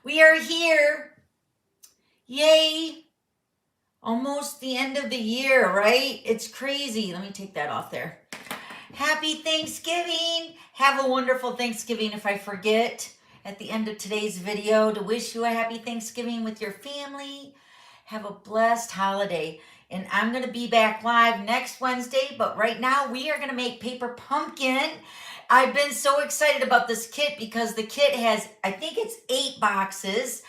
We are here. Yay. Almost the end of the year, right? It's crazy. Let me take that off there. Happy Thanksgiving. Have a wonderful Thanksgiving. If I forget at the end of today's video to wish you a happy Thanksgiving with your family. Have a blessed holiday. And I'm going to be back live next Wednesday, but right now we are going to make paper pumpkin. I've been so excited about this kit because the kit has, I think it's 8 boxes.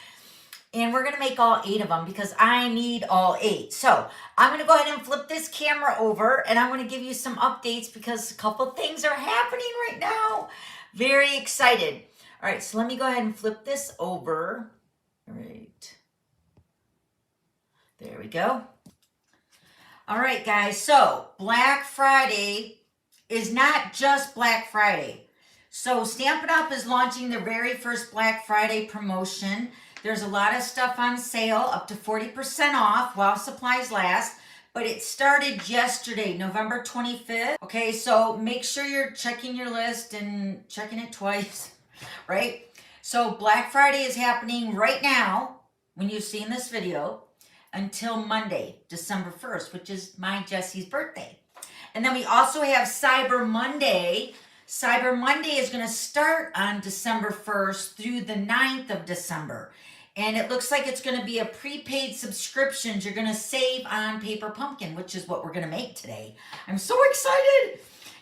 And we're going to make all 8 of them because I need all 8. So I'm going to go ahead and flip this camera over and I'm going to give you some updates because a couple things are happening right now. Very excited. All right, so let me go ahead and flip this over. All right. There we go. All right, guys. So Black Friday is not just Black Friday. So Stampin' Up! Is launching their very first Black Friday promotion. There's a lot of stuff on sale, up to 40% off while supplies last. But it started yesterday, November 25th. Okay, so make sure you're checking your list and checking it twice, right? So Black Friday is happening right now, when you've seen this video, until Monday, December 1st, which is my Jessie's birthday. And then we also have Cyber Monday. Cyber Monday is going to start on December 1st through the 9th of December. And it looks like it's going to be a prepaid subscriptions. You're going to save on Paper Pumpkin, which is what we're going to make today. I'm so excited.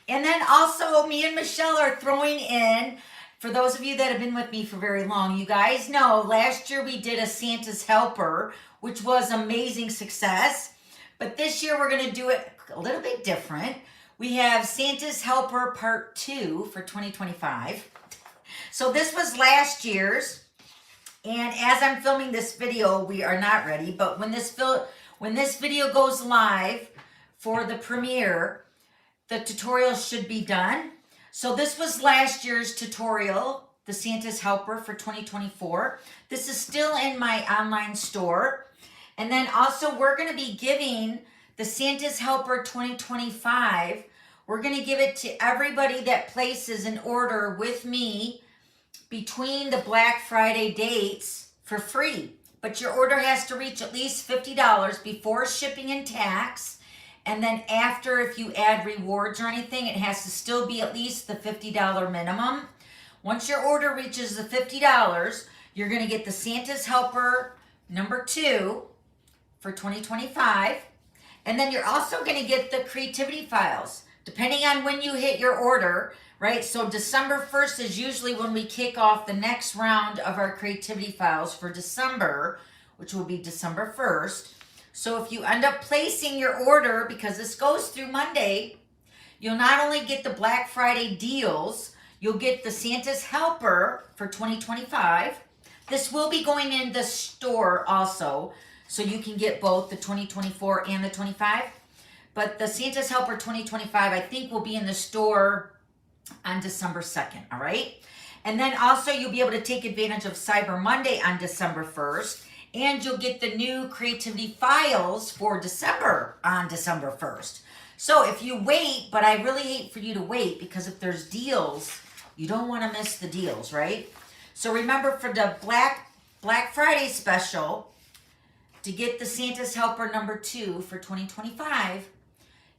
And then also me and Michelle are throwing in, for those of you that have been with me for very long, you guys know last year we did a Santa's Helper, which was amazing success. But this year we're going to do it a little bit different. We have Santa's Helper Part 2 for 2025. So this was last year's. And as I'm filming this video, we are not ready. But when this video goes live for the premiere, the tutorial should be done. So this was last year's tutorial, the Santa's Helper for 2024. This is still in my online store. And then also we're going to be giving the Santa's Helper 2025. We're going to give it to everybody that places an order with me between the Black Friday dates for free. But your order has to reach at least $50 before shipping and tax. And then after, if you add rewards or anything, it has to still be at least the $50 minimum. Once your order reaches the $50, you're going to get the Santa's Helper number 2 for 2025. And then you're also going to get the creativity files, depending on when you hit your order, right? So December 1st is usually when we kick off the next round of our creativity files for December, which will be December 1st. So if you end up placing your order, because this goes through Monday, you'll not only get the Black Friday deals, you'll get the Santa's Helper for 2025. This will be going in the store also, so you can get both the 2024 and the 25. But the Santa's Helper 2025, I think, will be in the store on December 2nd, all right? And then also you'll be able to take advantage of Cyber Monday on December 1st, and you'll get the new creativity files for December on December 1st. So if you wait, but I really hate for you to wait, because if there's deals, you don't want to miss the deals, right? So remember, for the Black Friday special, to get the Santa's Helper number 2 for 2025,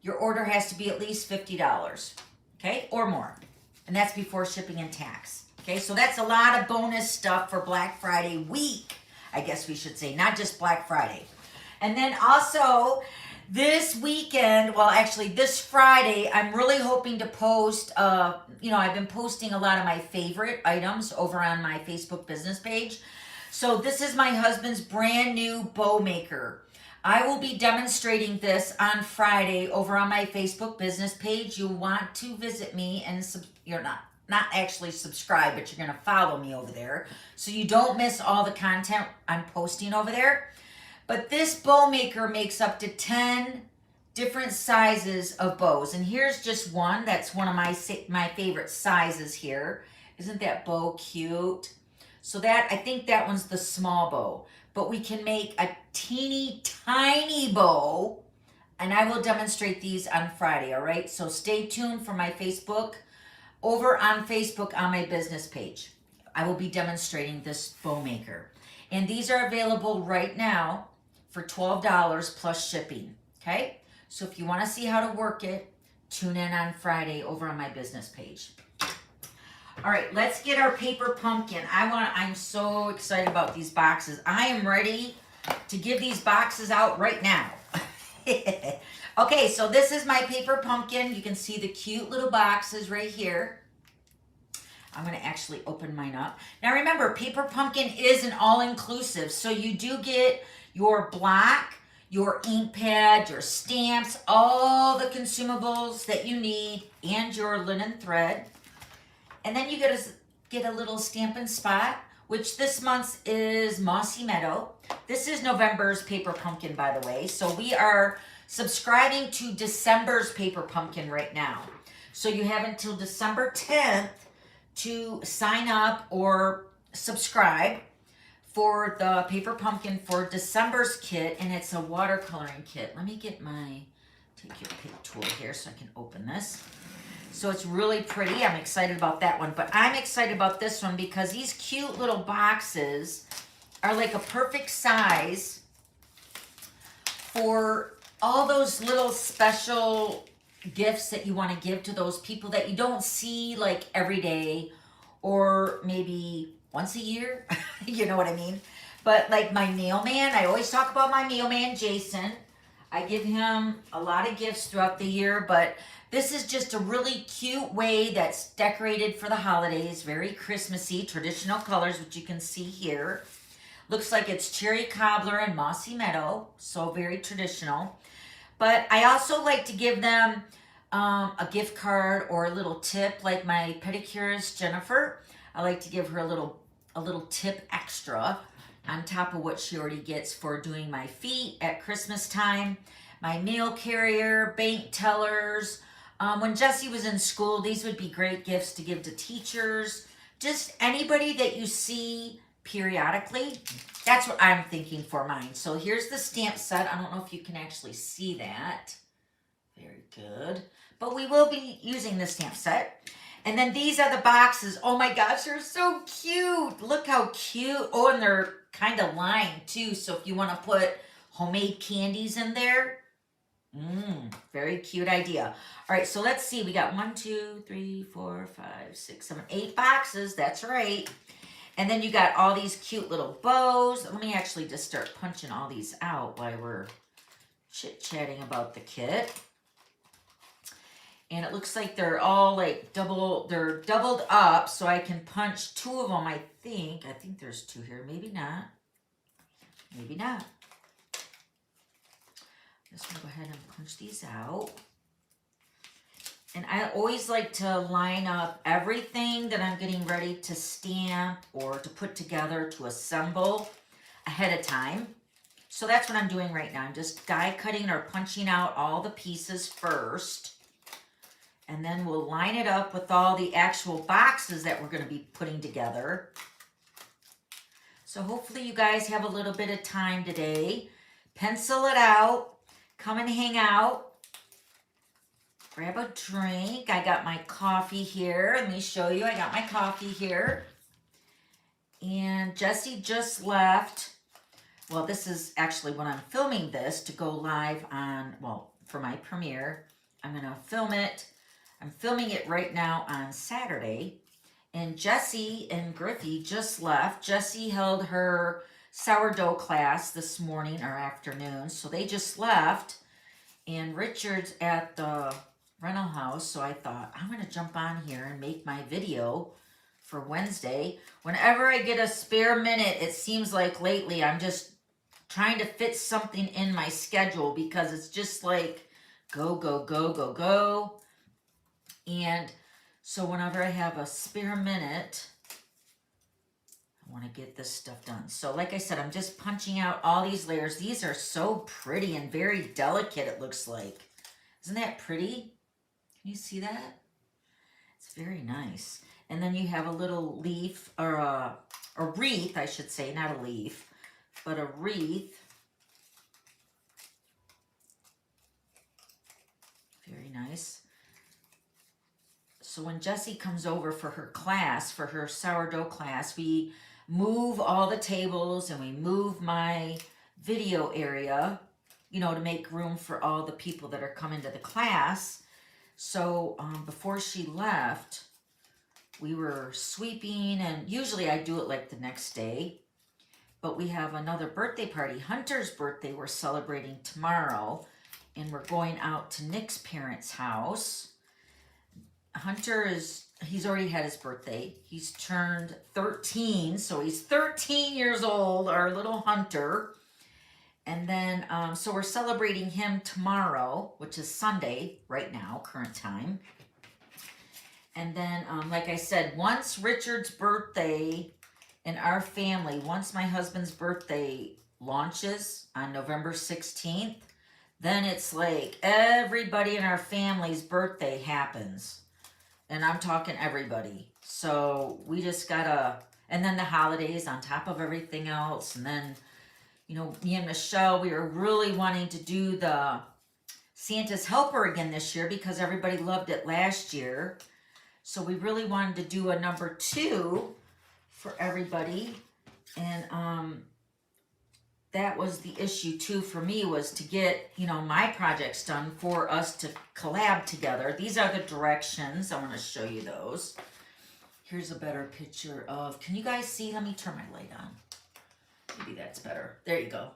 your order has to be at least $50, okay, or more. And that's before shipping and tax, okay? So that's a lot of bonus stuff for Black Friday week, I guess we should say, not just Black Friday. And then also this weekend, well, actually this Friday, I'm really hoping to post, I've been posting a lot of my favorite items over on my Facebook business page. So this is my husband's brand new bow maker. I will be demonstrating this on Friday over on my Facebook business page. You'll want to visit me, and you're not actually subscribed, but you're going to follow me over there so you don't miss all the content I'm posting over there. But this bow maker makes up to 10 different sizes of bows. And here's just one. That's one of my favorite sizes here. Isn't that bow cute? So I think that one's the small bow. But we can make a teeny tiny bow, and I will demonstrate these on Friday, all right? So stay tuned for my Facebook, over on Facebook on my business page. I will be demonstrating this bow maker. And these are available right now for $12 plus shipping, okay? So if you want to see how to work it, tune in on Friday over on my business page. All right, let's get our paper pumpkin. I'm so excited about these boxes. I am ready to give these boxes out right now. Okay, so this is my paper pumpkin. You can see the cute little boxes right here. I'm going to actually open mine up. Now remember, paper pumpkin is an all-inclusive, so you do get your block, your ink pad, your stamps, all the consumables that you need, and your linen thread. And then you get a little Stampin' spot, which this month is Mossy Meadow. This is November's paper pumpkin, by the way. So we are subscribing to December's paper pumpkin right now. So you have until December 10th to sign up or subscribe for the paper pumpkin for December's kit, and it's a watercoloring kit. Let me take your pick tool here so I can open this. So it's really pretty. I'm excited about that one, but I'm excited about this one because these cute little boxes are like a perfect size for all those little special gifts that you want to give to those people that you don't see like every day or maybe once a year. You know what I mean? But like my mailman, I always talk about my mailman, Jason. I give him a lot of gifts throughout the year, but this is just a really cute way that's decorated for the holidays. Very Christmassy, traditional colors, which you can see here. Looks like it's cherry cobbler and mossy meadow, so very traditional. But I also like to give them a gift card or a little tip, like my pedicurist, Jennifer. I like to give her a little tip extra on top of what she already gets for doing my feet at Christmas time. My mail carrier, bank tellers. When Jessie was in school, these would be great gifts to give to teachers. Just anybody that you see periodically. That's what I'm thinking for mine. So here's the stamp set. I don't know if you can actually see that. Very good. But we will be using the stamp set. And then these are the boxes. Oh my gosh, they're so cute. Look how cute. Oh, and they're kind of lined too. So if you want to put homemade candies in there, very cute idea. All right, so let's see. We got 1, 2, 3, 4, 5, 6, 7, 8 boxes. That's right. And then you got all these cute little bows. Let me actually just start punching all these out while we're chit-chatting about the kit. And it looks like they're all like they're doubled up, so I can punch 2 of them, I think. I think there's 2 here. Maybe not. Maybe not. Just gonna go ahead and punch these out. And I always like to line up everything that I'm getting ready to stamp or to put together to assemble ahead of time. So that's what I'm doing right now. I'm just die cutting or punching out all the pieces first. And then we'll line it up with all the actual boxes that we're going to be putting together. So hopefully you guys have a little bit of time today. Pencil it out. Come and hang out. Grab a drink. I got my coffee here. Let me show you. I got my coffee here. And Jessie just left. Well, this is actually when I'm filming this to go live on, well, for my premiere. I'm going to film it. I'm filming it right now on Saturday. And Jessie and Griffey just left. Jessie held her sourdough class this morning or afternoon. So they just left. And Richard's at the rental house. So I thought, I'm going to jump on here and make my video for Wednesday. Whenever I get a spare minute, it seems like lately I'm just trying to fit something in my schedule because it's just like go, go, go, go, go. And so whenever I have a spare minute, I want to get this stuff done. So like I said, I'm just punching out all these layers. These are so pretty and very delicate, it looks like. Isn't that pretty? Can you see that? It's very nice. And then you have a little leaf, or a wreath, I should say, not a leaf, but a wreath. Very nice. So when Jessie comes over for her class, for her sourdough class, we move all the tables and we move my video area, you know, to make room for all the people that are coming to the class. So before she left, we were sweeping, and usually I do it like the next day. But we have another birthday party, Hunter's birthday, we're celebrating tomorrow. And we're going out to Nick's parents' house. Hunter he's already had his birthday. He's turned 13, so he's 13 years old, our little Hunter. And then, so we're celebrating him tomorrow, which is Sunday right now, current time. And then, like I said, once Richard's birthday in our family, once my husband's birthday launches on November 16th, then it's like everybody in our family's birthday happens. And I'm talking everybody. So we just gotta, and then the holidays on top of everything else. And then, you know, me and Michelle, we were really wanting to do the Santa's Helper again this year because everybody loved it last year. So we really wanted to do a number 2 for everybody. And that was the issue too for me, was to get, you know, my projects done for us to collab together. These are the directions. I want to show you those. Here's a better picture of, can you guys see? Let me turn my light on. Maybe that's better. There you go.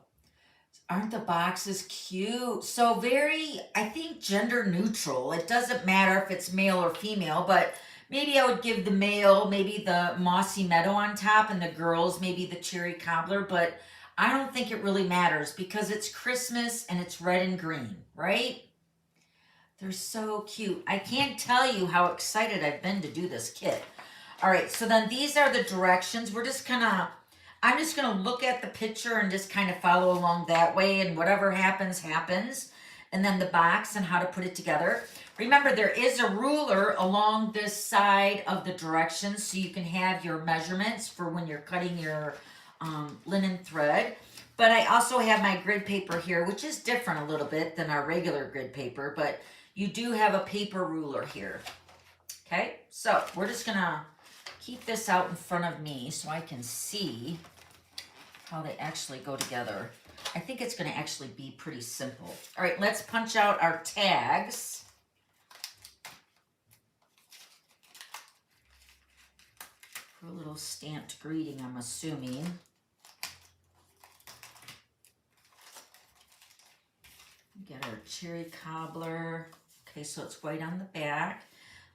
Aren't the boxes cute? So very, I think, gender neutral. It doesn't matter if it's male or female, but maybe I would give the male maybe the mossy meadow on top and the girls maybe the cherry cobbler, but I don't think it really matters because it's Christmas and it's red and green, right? They're so cute. I can't tell you how excited I've been to do this kit. All right, so then these are the directions. I'm just gonna look at the picture and just kind of follow along that way, and whatever happens, happens. And then the box and how to put it together. Remember, there is a ruler along this side of the directions so you can have your measurements for when you're cutting your linen thread. But I also have my grid paper here, which is different a little bit than our regular grid paper, but you do have a paper ruler here. Okay, so we're just gonna keep this out in front of me so I can see how they actually go together. I think it's gonna actually be pretty simple. All right, let's punch out our tags. For a little stamped greeting, I'm assuming. Get our cherry cobbler. Okay, so it's white on the back.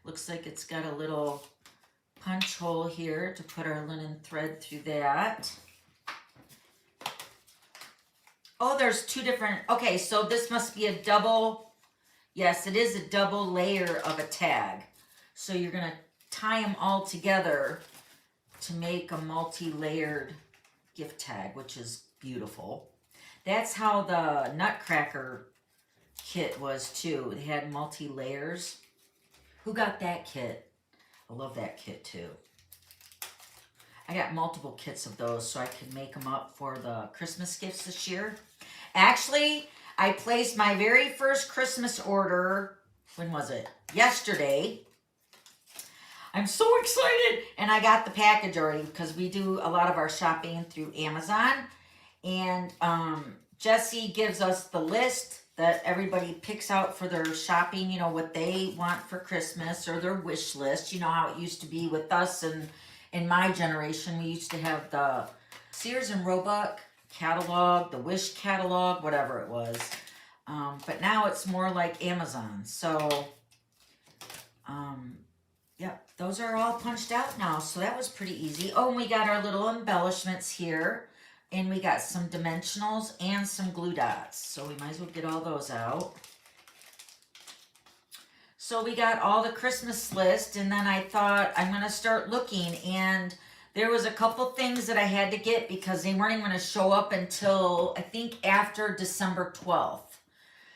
Looks like it's got a little punch hole here to put our linen thread through that. Oh, there's 2 different, okay, so this must be a double, yes, it is a double layer of a tag. So you're gonna tie them all together to make a multi-layered gift tag, which is beautiful. That's how the Nutcracker kit was too. They had multi-layers. Who got that kit? I love that kit too. I got multiple kits of those so I can make them up for the Christmas gifts this year. Actually, I placed my very first Christmas order, when was it? Yesterday. I'm so excited! And I got the package already because we do a lot of our shopping through Amazon. And Jessie gives us the list that everybody picks out for their shopping, you know, what they want for Christmas or their wish list. You know how it used to be with us, and in my generation, we used to have the Sears and Roebuck catalog, the Wish catalog, whatever it was. But now it's more like Amazon. So, yeah, those are all punched out now. So that was pretty easy. Oh, and we got our little embellishments here. And we got some dimensionals and some glue dots. So we might as well get all those out. So we got all the Christmas list, and then I thought I'm going to start looking. And there was a couple things that I had to get because they weren't even going to show up until, I think, after December 12th.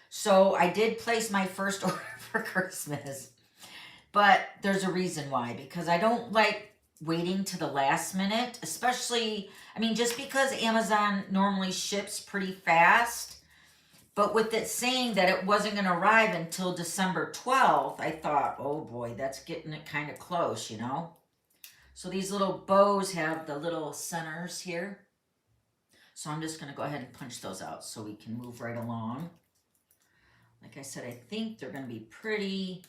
So I did place my first order for Christmas. But there's a reason why. Because I don't like waiting to the last minute, especially, I mean, just because Amazon normally ships pretty fast, But with it saying that it wasn't going to arrive until December 12th, I thought, oh boy, that's getting it kind of close, you know. So these little bows have the little centers here. So I'm just going to go ahead and punch those out so we can move right along. Like I said, I think they're going to be pretty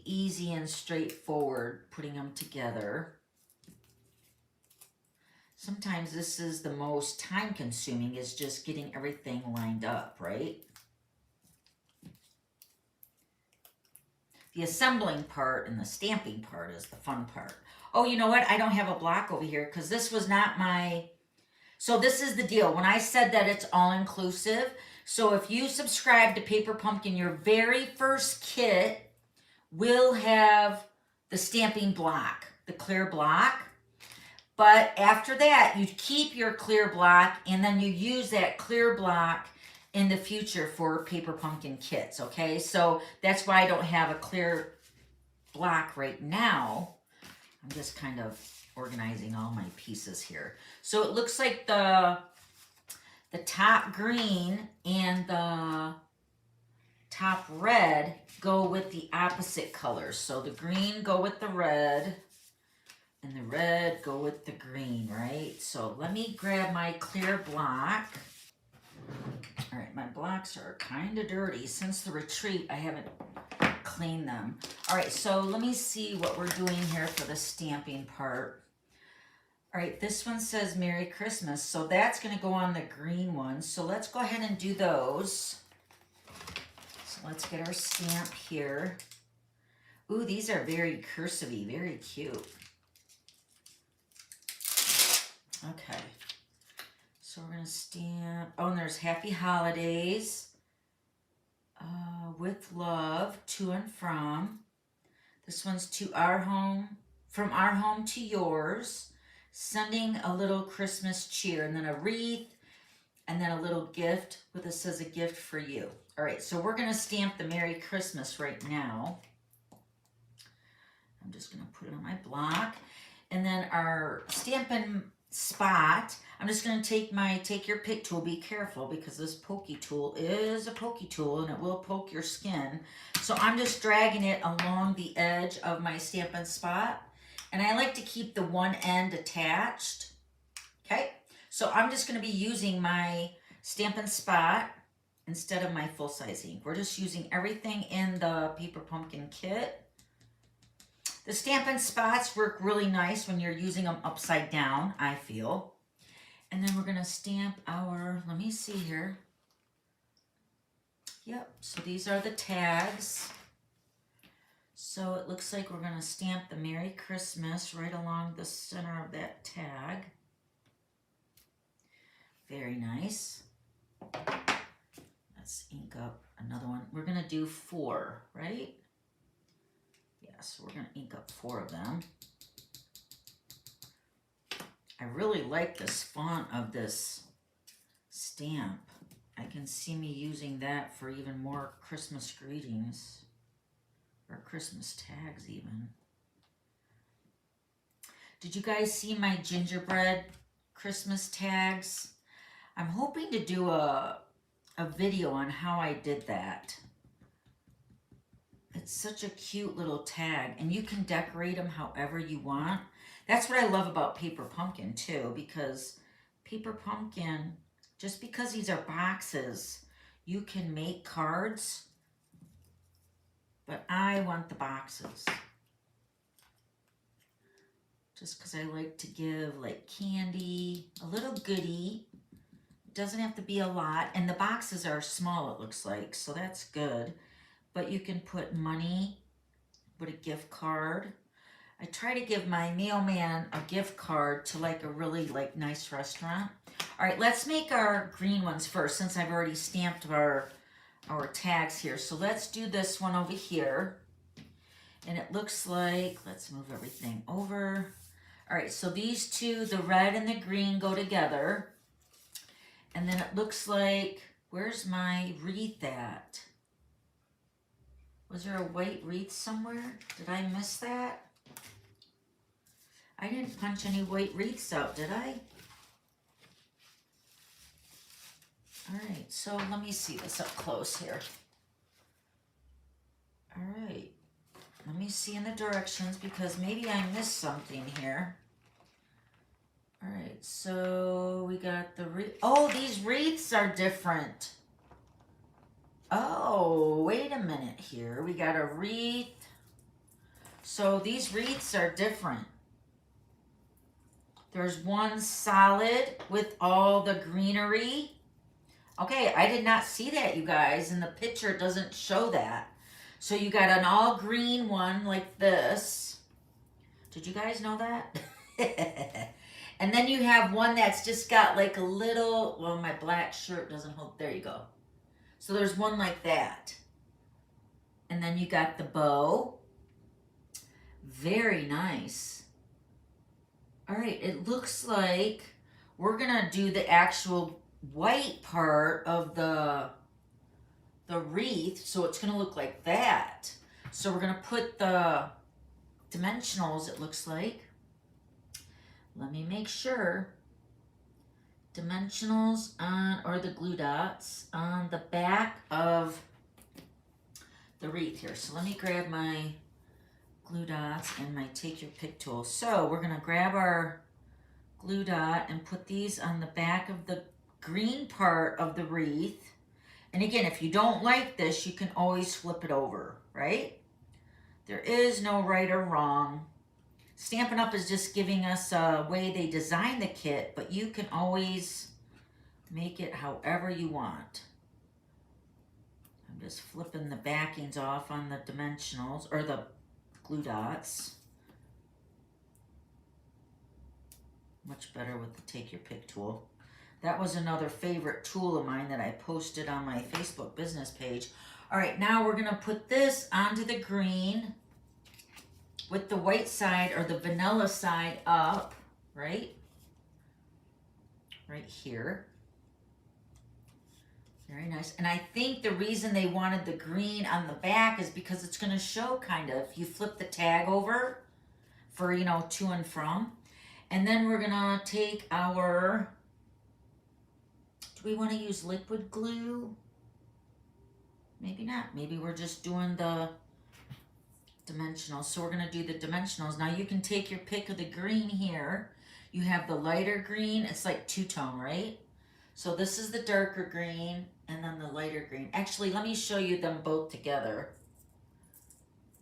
easy and straightforward putting them together. Sometimes this is the most time consuming, is just getting everything lined up, right? The assembling part and the stamping part is the fun part. Oh, you know what? I don't have a block over here because this was not my... So this is the deal. When I said that it's all-inclusive, so if you subscribe to Paper Pumpkin, your very first kit will have the stamping block, the clear block. But after that, you keep your clear block and then you use that clear block in the future for Paper Pumpkin kits, okay? So that's why I don't have a clear block right now. I'm just kind of organizing all my pieces here. So it looks like the top green and the top red go with the opposite colors. So the green go with the red and the red go with the green, right? So let me grab my clear block. All right, my blocks are kind of dirty. Since the retreat, I haven't cleaned them. All right, so let me see what we're doing here for the stamping part. All right, this one says Merry Christmas, so that's going to go on the green one. So let's go ahead and do those. So let's get our stamp here. Ooh, these are very cursive-y, very cute. Okay, so we're going to stamp. Oh, and there's Happy Holidays. With love, to and from. This one's to our home, from our home to yours. Sending a little Christmas cheer, and then a wreath, and then a little gift with it says a gift for you. All right, so we're going to stamp the Merry Christmas right now. I'm just going to put it on my block. And then our Stampin' spot, I'm just going to take your pick tool. Be careful because this pokey tool is a pokey tool and it will poke your skin. So I'm just dragging it along the edge of my Stampin' spot. And I like to keep the one end attached. Okay, so I'm just going to be using my Stampin' spot instead of my full-size ink. We're just using everything in the Paper Pumpkin kit. The Stampin' spots work really nice when you're using them upside down, I feel. And then we're going to stamp our, let me see here. Yep, so these are the tags. So it looks like we're going to stamp the Merry Christmas right along the center of that tag. Very nice. Let's ink up another one. We're going to do 4, right? So we're going to ink up 4 of them. I really like this font of this stamp. I can see me using that for even more Christmas greetings or Christmas tags even. Did you guys see my gingerbread Christmas tags? I'm hoping to do a video on how I did that. It's such a cute little tag, and you can decorate them however you want. That's what I love about Paper Pumpkin, too, because Paper Pumpkin, just because these are boxes, you can make cards, but I want the boxes. Just because I like to give, like, candy, a little goodie. It doesn't have to be a lot, and the boxes are small, it looks like, so that's good. But you can put money, put a gift card. I try to give my mailman a gift card to like a really like nice restaurant. All right, let's make our green ones first since I've already stamped our tags here. So let's do this one over here. And it looks like, let's move everything over. All right, so these two, the red and the green go together. And then it looks like, where's my wreath at? Was there a white wreath somewhere? Did I miss that? I didn't punch any white wreaths out, did I? All right, so let me see this up close here. All right, let me see in the directions because maybe I missed something here. All right, so we got the these wreaths are different. Oh, wait a minute here. We got a wreath. So these wreaths are different. There's one solid with all the greenery. Okay, I did not see that, you guys. And the picture doesn't show that. So you got an all green one like this. Did you guys know that? And then you have one that's just got like a little, well, my black shirt doesn't hold, there you go. So there's one like that. And then you got the bow. Very nice. All right, it looks like we're gonna do the actual white part of the wreath, so it's gonna look like that. So we're gonna put the dimensionals, it looks like. Let me make sure. Dimensionals on, or the glue dots on the back of the wreath here. So let me grab my glue dots and my take your pick tool. So we're gonna grab our glue dot and put these on the back of the green part of the wreath. And again, if you don't like this, you can always flip it over, right? There is no right or wrong. Stampin' Up! Is just giving us a way they design the kit, but you can always make it however you want. I'm just flipping the backings off on the dimensionals, or the glue dots. Much better with the take your pick tool. That was another favorite tool of mine that I posted on my Facebook business page. All right, now we're gonna put this onto the green with the white side or the vanilla side up, right? Right here. Very nice. And I think the reason they wanted the green on the back is because it's gonna show kind of, you flip the tag over for, you know, to and from. And then we're gonna take our, do we wanna use liquid glue? Maybe not. Maybe we're just doing the dimensionals. So we're gonna do the dimensionals. Now you can take your pick of the green here. You have the lighter green. It's like two-tone, right? So this is the darker green and then the lighter green. Actually, let me show you them both together.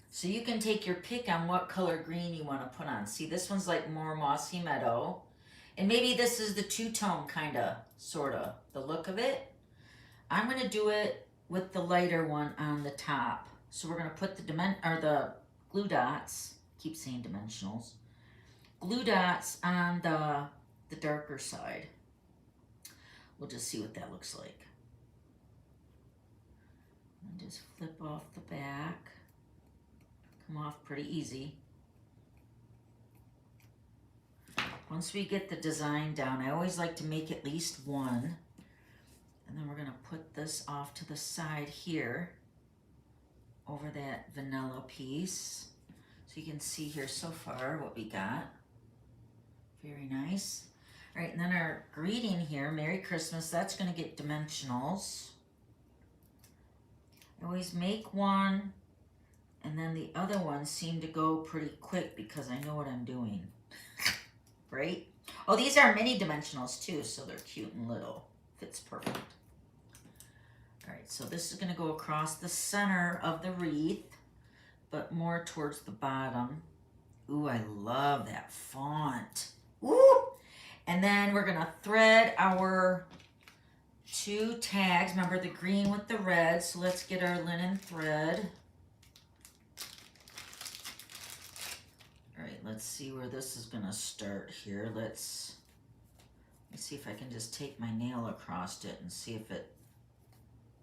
So you can take your pick on what color green you want to put on. See, this one's like more mossy meadow. And maybe this is the two-tone kind of, sort of, the look of it. I'm going to do it with the lighter one on the top. So we're going to put the glue dots, keep saying dimensionals, glue dots on the darker side. We'll just see what that looks like. And just flip off the back. Come off pretty easy. Once we get the design down, I always like to make at least one. And then we're gonna put this off to the side here over that vanilla piece. So you can see here so far what we got. Very nice. All right, and then our greeting here, Merry Christmas, that's gonna get dimensionals. I always make one, and then the other ones seem to go pretty quick because I know what I'm doing, right? Oh, these are mini dimensionals too, so they're cute and little. Fits perfect. All right, so this is gonna go across the center of the wreath, but more towards the bottom. Ooh, I love that font. Ooh! And then we're gonna thread our two tags. Remember the green with the red, so let's get our linen thread. All right, let's see where this is gonna start here. Let's see if I can just take my nail across it and see if it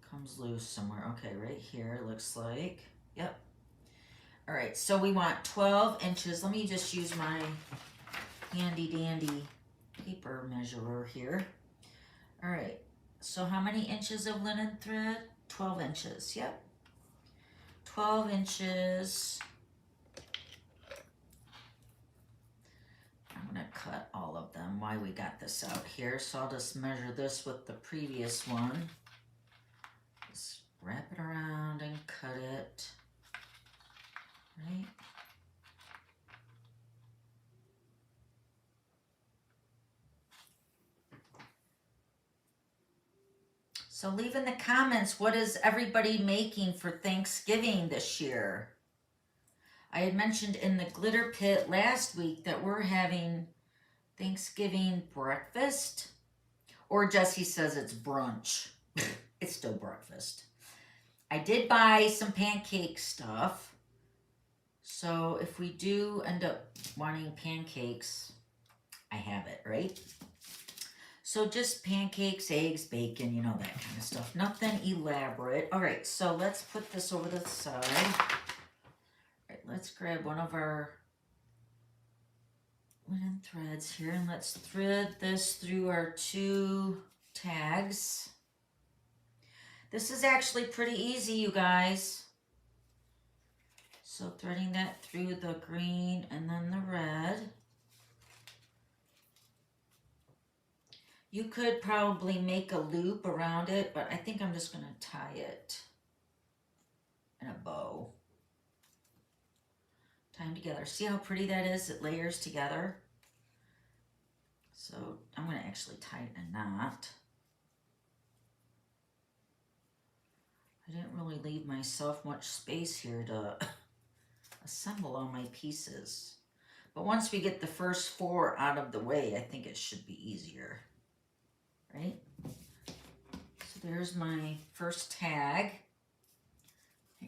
comes loose somewhere. Okay, right here, looks like. Yep. All right, so we want 12 inches. Let me just use my handy dandy paper measurer here. All right, so how many inches of linen thread? 12 inches, yep. 12 inches. I'm gonna cut all of them while we got this out here. So I'll just measure this with the previous one. wrap it around and cut it, right? So leave in the comments, what is everybody making for Thanksgiving this year? I had mentioned in the glitter pit last week that we're having Thanksgiving breakfast, or Jesse says it's brunch. It's still breakfast. I did buy some pancake stuff. So if we do end up wanting pancakes, I have it, right? So just pancakes, eggs, bacon, you know, that kind of stuff. Nothing elaborate. All right, so let's put this over to the side. All right, let's grab one of our linen threads here and let's thread this through our 2 tags. This is actually pretty easy, you guys. So threading that through the green and then the red. You could probably make a loop around it, but I think I'm just going to tie it in a bow. Tie them together. See how pretty that is? It layers together. So I'm going to actually tie it in a knot. I didn't really leave myself much space here to assemble all my pieces. But once we get the first 4 out of the way, I think it should be easier. Right? So there's my first tag.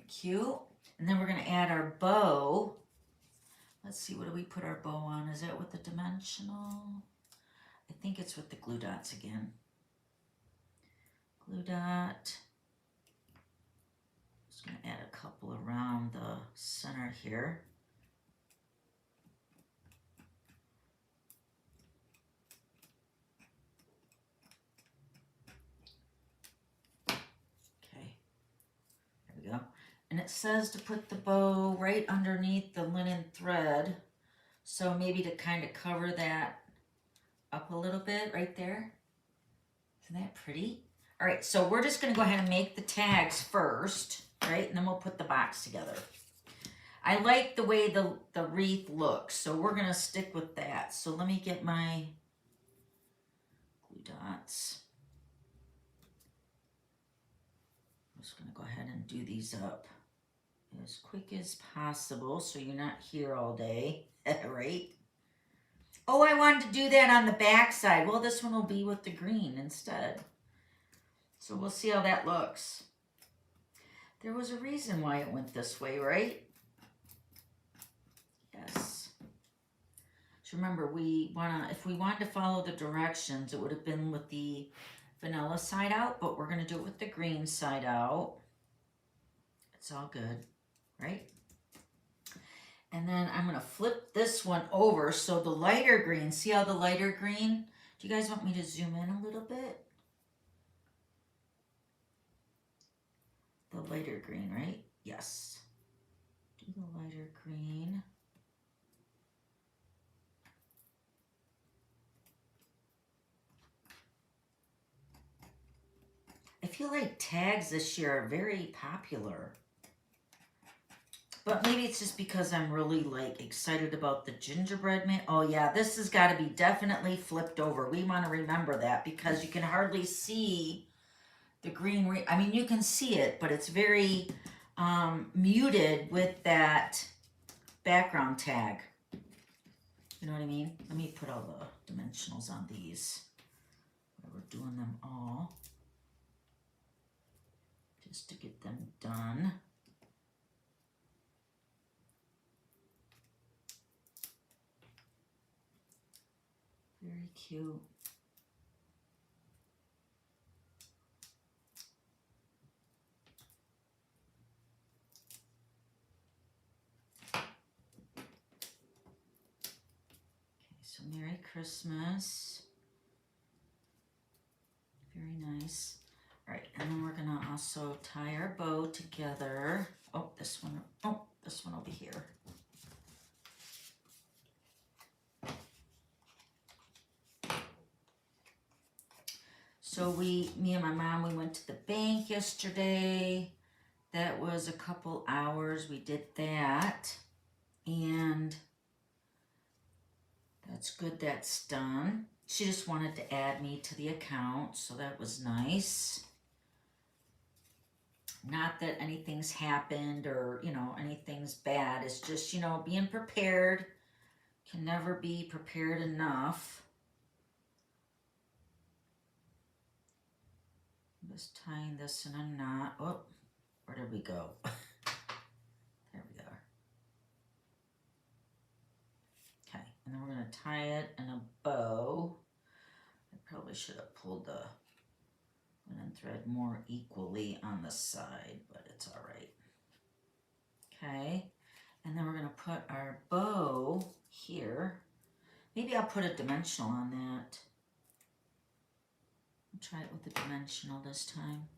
Cute. And then we're going to add our bow. Let's see, what do we put our bow on? Is that with the dimensional? I think it's with the glue dots again. Glue dot. Just going to add a couple around the center here. Go. And it says to put the bow right underneath the linen thread. So maybe to kind of cover that up a little bit right there. Isn't that pretty? All right, so we're just going to go ahead and make the tags first, right? And then we'll put the box together. I like the way the wreath looks, so we're going to stick with that. So let me get my glue dots. I'm just going to go ahead and do these up as quick as possible so you're not here all day, right? Oh, I wanted to do that on the back side. Well, this one will be with the green instead. So we'll see how that looks. There was a reason why it went this way, right? Yes. So remember, if we wanted to follow the directions, it would have been with the vanilla side out, but we're going to do it with the green side out. It's all good, right? And then I'm going to flip this one over so the lighter green, see how the lighter green, do you guys want me to zoom in a little bit? The lighter green, right? Yes. Do the lighter green. I feel like tags this year are very popular. But maybe it's just because I'm really like excited about the gingerbread man. Oh yeah, this has got to be definitely flipped over. We want to remember that because you can hardly see the green. I mean, you can see it, but it's very muted with that background tag. You know what I mean? Let me put all the dimensionals on these. We're doing them all. Just to get them done. Very cute. Okay, so Merry Christmas. Very nice. All right, and then we're gonna also tie our bow together. Oh, this one over here. So me and my mom, we went to the bank yesterday. That was a couple hours. We did that. And that's good, that's done. She just wanted to add me to the account, so that was nice. Not that anything's happened or, you know, anything's bad. It's just, you know, being prepared. Can never be prepared enough. I'm just tying this in a knot. Oh, where did we go? There we are. Okay, and then we're going to tie it in a bow. I probably should have pulled the linen thread more equally on the side, but it's all right. Okay, and then we're going to put our bow here. Maybe I'll put a dimensional on that. I'll try it with a dimensional this time.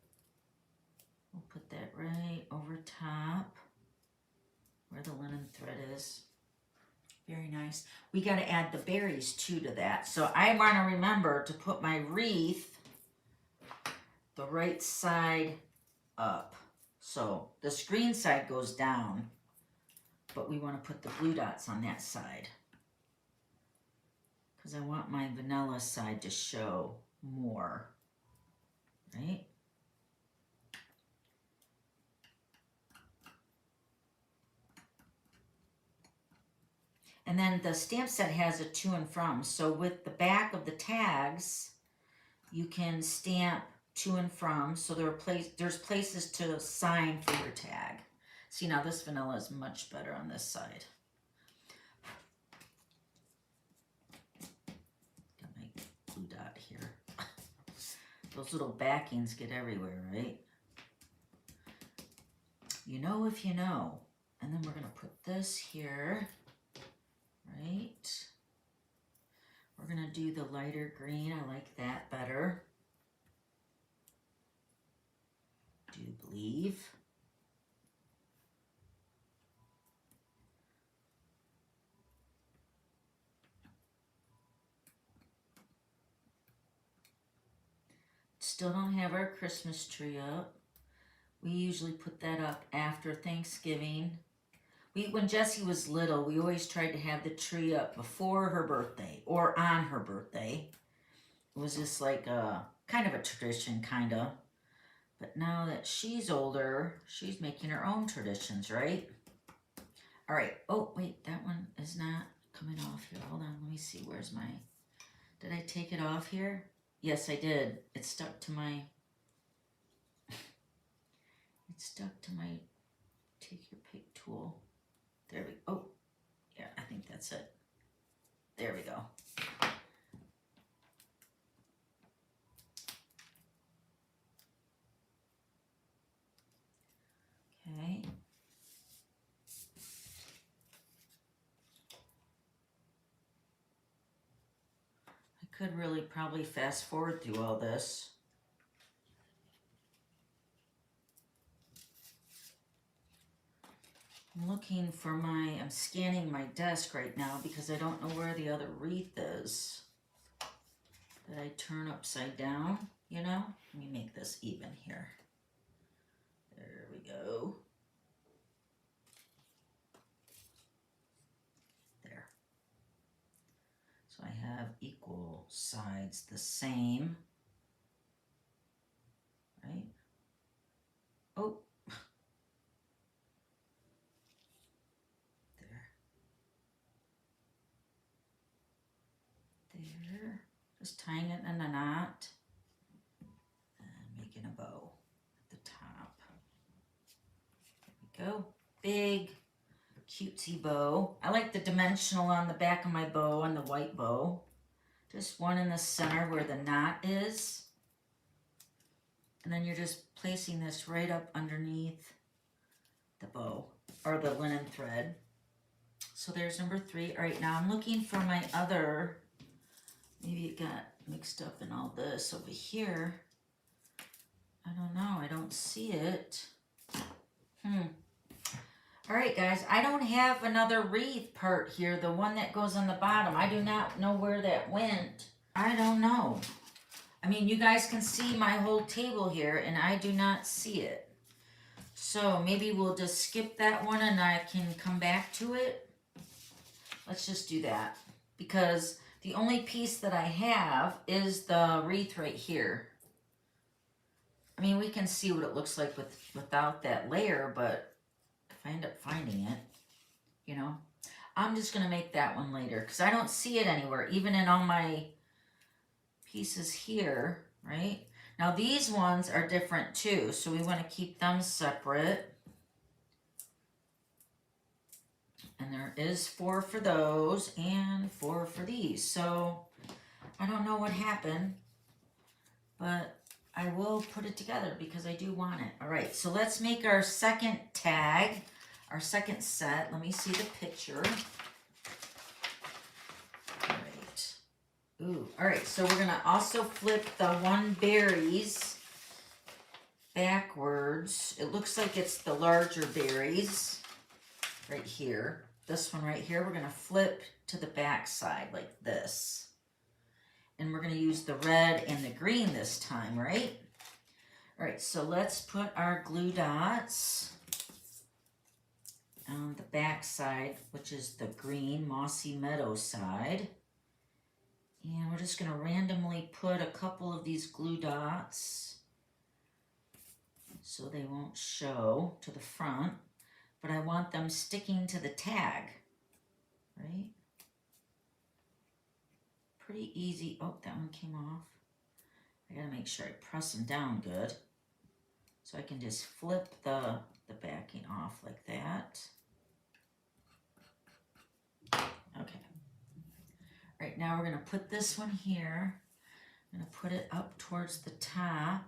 We'll put that right over top where the linen thread is. Very nice. We got to add the berries too to that. So I want to remember to put my wreath the right side up. So the screen side goes down, but we want to put the blue dots on that side because I want my vanilla side to show more, right? And then the stamp set has a to and from. So with the back of the tags, you can stamp to and from. So there's places to sign for your tag. See, now this vanilla is much better on this side. Got my blue dot here. Those little backings get everywhere, right? You know if you know. And then we're going to put this here. Right. We're going to do the lighter green. I like that better. Do believe. Still don't have our Christmas tree up. We usually put that up after Thanksgiving. When Jessie was little, we always tried to have the tree up before her birthday or on her birthday. It was just like a kind of a tradition, kind of. But now that she's older, she's making her own traditions, right? All right. Oh, wait, that one is not coming off here. Hold on, let me see. Where's my... Did I take it off here? Yes, I did. It stuck to my... It stuck to my take your pick tool. There we go. Oh, yeah, I think that's it. There we go. Okay. I could really probably fast forward through all this. I'm scanning my desk right now because I don't know where the other wreath is that I turn upside down, you know? Let me make this even here. There we go. There. So I have equal sides the same, right? Oh. There, just tying it in a knot and making a bow at the top. There we go. Big, cutesy bow. I like the dimensional on the back of my bow and the white bow. Just one in the center where the knot is. And then you're just placing this right up underneath the bow or the linen thread. So there's number 3. All right, now I'm looking for my other... Maybe it got mixed up in all this over here. I don't know. I don't see it. All right, guys. I don't have another wreath part here. The one that goes on the bottom. I do not know where that went. I don't know. I mean, you guys can see my whole table here, and I do not see it. So maybe we'll just skip that one and I can come back to it. Let's just do that. Because the only piece that I have is the wreath right here. I mean, we can see what it looks like without that layer, but if I end up finding it, you know, I'm just going to make that one later because I don't see it anywhere, even in all my pieces here, right? Now these ones are different too, so we want to keep them separate. And there is 4 for those and 4 for these. So I don't know what happened, but I will put it together because I do want it. All right, so let's make our second tag, our second set. Let me see the picture. All right. Ooh, all right, so we're gonna also flip the 1 berries backwards. It looks like it's the larger berries right here. This one right here, we're gonna flip to the back side like this. And we're gonna use the red and the green this time, right? All right, so let's put our glue dots on the back side, which is the green Mossy Meadow side. And we're just gonna randomly put a couple of these glue dots so they won't show to the front, but I want them sticking to the tag, right? Pretty easy. Oh, that one came off. I gotta make sure I press them down good. So I can just flip the backing off like that. Okay. All right, now we're gonna put this one here. I'm gonna put it up towards the top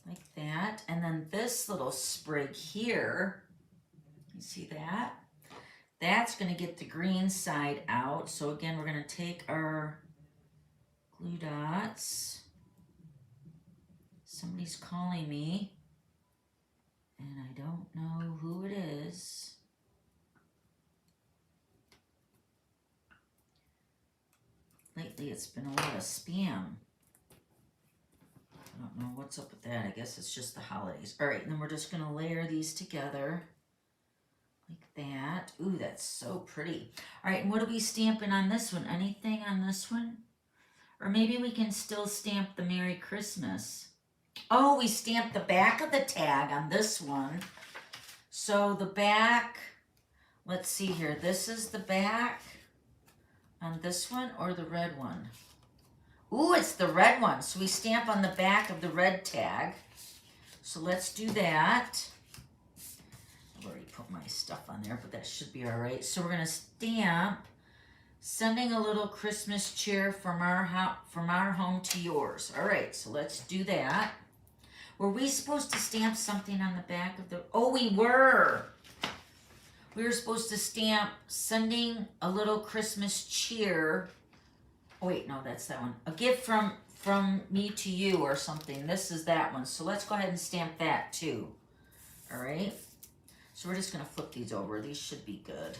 like that. And then this little sprig here, you see that? That's gonna get the green side out. So again, we're gonna take our glue dots. Somebody's calling me, and I don't know who it is. Lately, it's been a lot of spam. I don't know what's up with that. I guess it's just the holidays. All right, and then we're just gonna layer these together like that. Ooh, that's so pretty. All right, and what are we stamping on this one? Anything on this one? Or maybe we can still stamp the Merry Christmas. Oh, we stamped the back of the tag on this one. So the back, let's see here. This is the back on this one or the red one? Ooh, it's the red one. So we stamp on the back of the red tag. So let's do that. I've already put my stuff on there, but that should be all right. So we're gonna stamp, sending a little Christmas cheer from our home to yours. All right, so let's do that. Were we supposed to stamp something on the back of the, oh, we were. We were supposed to stamp sending a little Christmas cheer. Oh, wait, no, that's that one. A gift from me to you or something. This is that one. So let's go ahead and stamp that too. All right. So we're just going to flip these over. These should be good.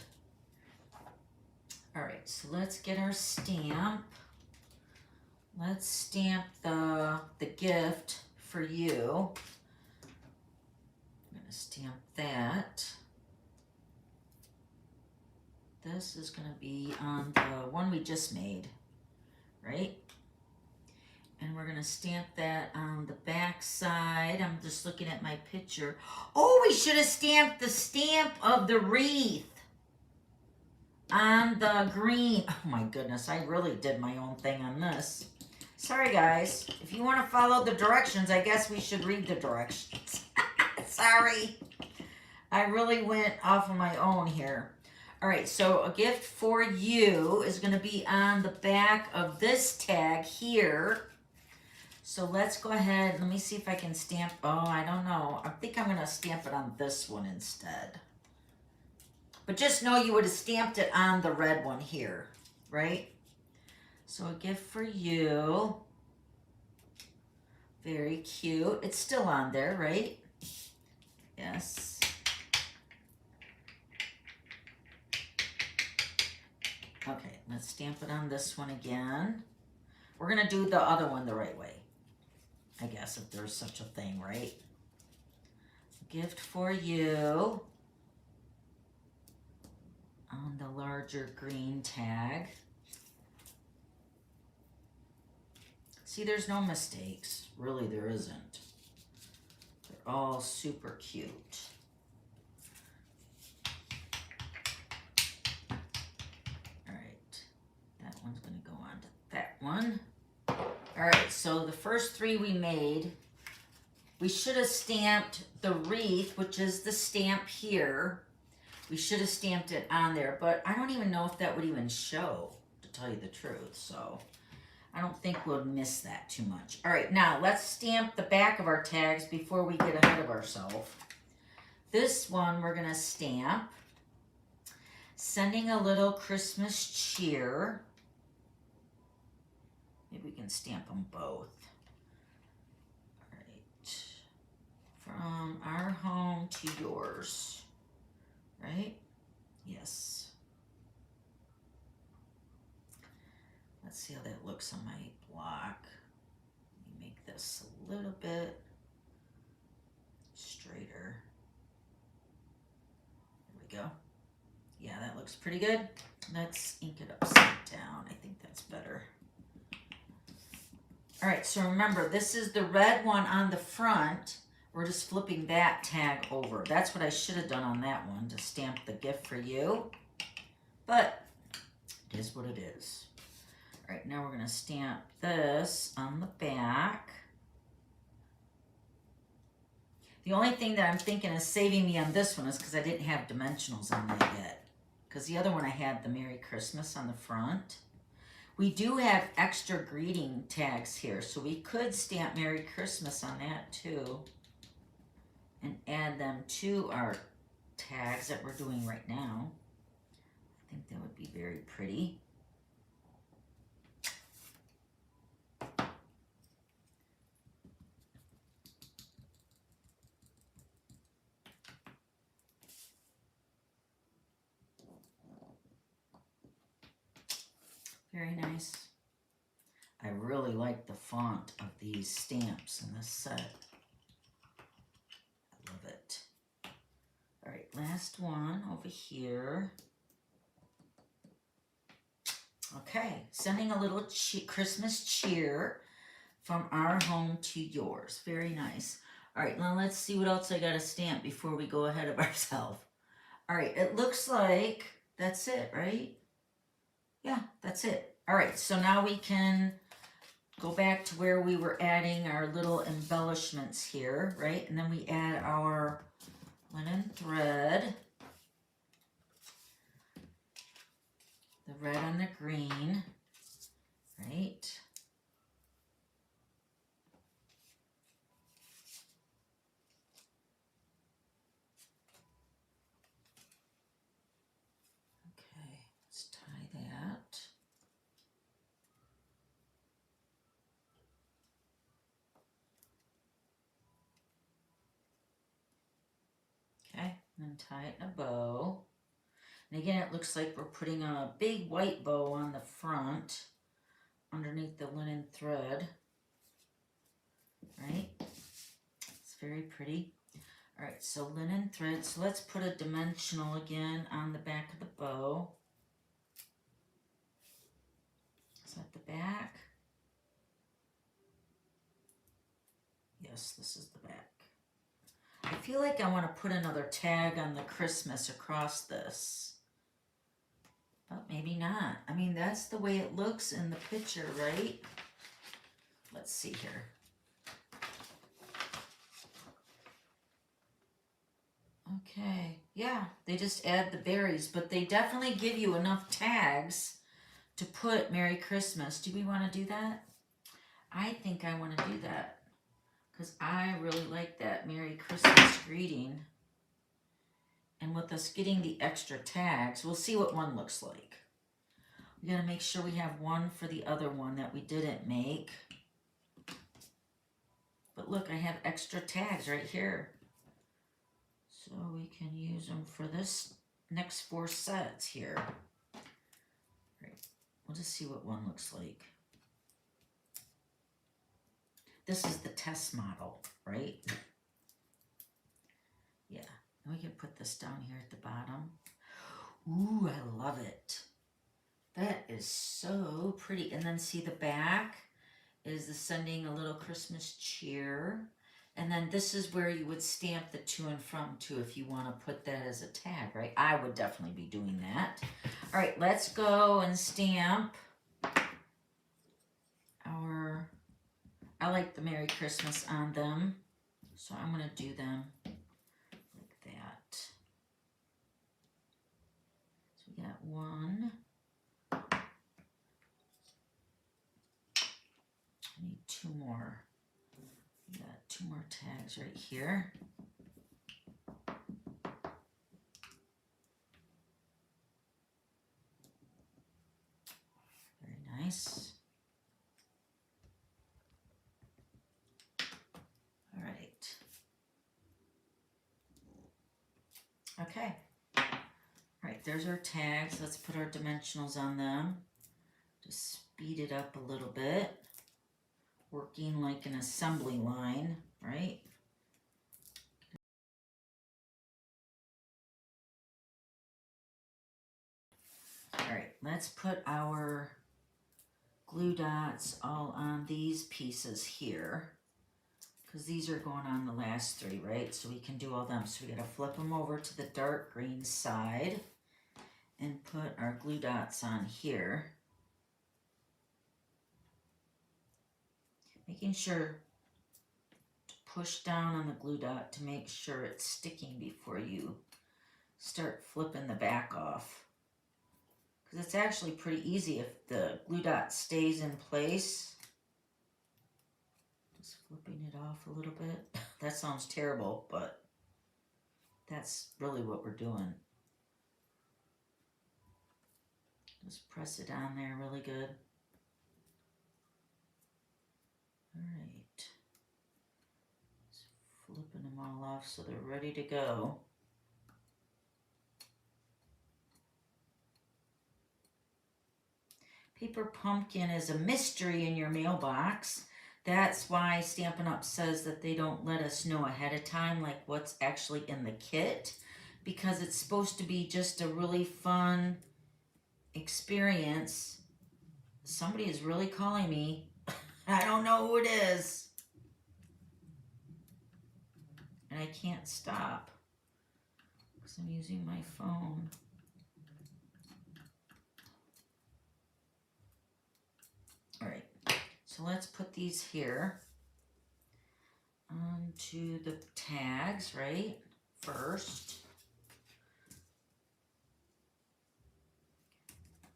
All right, so let's get our stamp. Let's stamp the gift for you. I'm going to stamp that. This is going to be on the one we just made, right? And we're going to stamp that on the back side. I'm just looking at my picture. Oh, we should have stamped the stamp of the wreath on the green. Oh my goodness, I really did my own thing on this. Sorry guys, if you want to follow the directions, I guess we should read the directions. Sorry, I really went off of my own here. All right, so a gift for you is going to be on the back of this tag here. So let's go ahead, let me see if I can stamp, oh, I don't know. I think I'm going to stamp it on this one instead. But just know you would have stamped it on the red one here, right? So a gift for you. Very cute. It's still on there, right? Yes. Okay, let's stamp it on this one again. We're going to do the other one the right way, I guess, if there's such a thing, right? Gift for you on the larger green tag. See, there's no mistakes. Really, there isn't. They're all super cute. All right, that one's going to go on to that one. All right, so the first three we made, we should have stamped the wreath, which is the stamp here. We should have stamped it on there, but I don't even know if that would even show, to tell you the truth, so I don't think we'll miss that too much. All right, now let's stamp the back of our tags before we get ahead of ourselves. This one we're gonna stamp, sending a little Christmas cheer. Maybe we can stamp them both. All right, from our home to yours, right? Yes. Let's see how that looks on my block. Let me make this a little bit straighter. There we go. Yeah, that looks pretty good. Let's ink it upside down. I think that's better. All right, so remember, this is the red one on the front. We're just flipping that tag over. That's what I should have done on that one, to stamp the gift for you. But it is what it is. All right, now we're going to stamp this on the back. The only thing that I'm thinking is saving me on this one is because I didn't have dimensionals on that yet. Because the other one I had the Merry Christmas on the front. We do have extra greeting tags here, so we could stamp Merry Christmas on that too. And add them to our tags that we're doing right now. I think that would be very pretty. Very nice. I really like the font of these stamps in this set. I love it. All right, last one over here. Okay, sending a little Christmas cheer from our home to yours. Very nice. All right, now let's see what else I got to stamp before we go ahead of ourselves. All right, it looks like that's it, right? Yeah, that's it. All right, so now we can go back to where we were adding our little embellishments here, right? And then we add our linen thread, the red on the green, right? Okay, let's tie that. Okay, and then tie it in a bow. And again, it looks like we're putting a big white bow on the front underneath the linen thread, right? It's very pretty. All right, so linen thread. So let's put a dimensional again on the back of the bow. Is that the back? Yes, this is the back. I feel like I want to put another tag on the Christmas across this. But maybe not. I mean, that's the way it looks in the picture, right? Let's see here. Okay, yeah, they just add the berries, but they definitely give you enough tags to put Merry Christmas. Do we want to do that? I think I want to do that because I really like that Merry Christmas greeting. And with us getting the extra tags, we'll see what one looks like. We gotta make sure we have one for the other one that we didn't make. But look, I have extra tags right here. So we can use them for this next 4 sets here. Right. We'll just see what one looks like. this is the test model, right? Yeah, and we can put this down here at the bottom. Ooh, I love it. That is so pretty. And then see the back is the sending a little Christmas cheer. And then this is where you would stamp the to and from too if you want to put that as a tag, right? I would definitely be doing that. All right, let's go and stamp our, I like the Merry Christmas on them. So I'm going to do them like that. So we got one. I need two more. We got two more tags right here. Very nice. All right. Okay. All right, there's our tags. Let's put our dimensionals on them. Just speed it up a little bit. Working like an assembly line, right? All right, let's put our glue dots all on these pieces here, because these are going on the last three, right? So we can do all them. So we gotta flip them over to the dark green side and put our glue dots on here. Making sure to push down on the glue dot to make sure it's sticking before you start flipping the back off. Because it's actually pretty easy if the glue dot stays in place. Just flipping it off a little bit. That sounds terrible, but that's really what we're doing. Just press it on there really good. All right. Just flipping them all off so they're ready to go. Paper Pumpkin is a mystery in your mailbox. That's why Stampin' Up! Says that they don't let us know ahead of time like what's actually in the kit, because it's supposed to be just a really fun experience. Somebody is really calling me. I don't know who it is. And I can't stop because I'm using my phone. All right, so let's put these here onto the tags, right? First.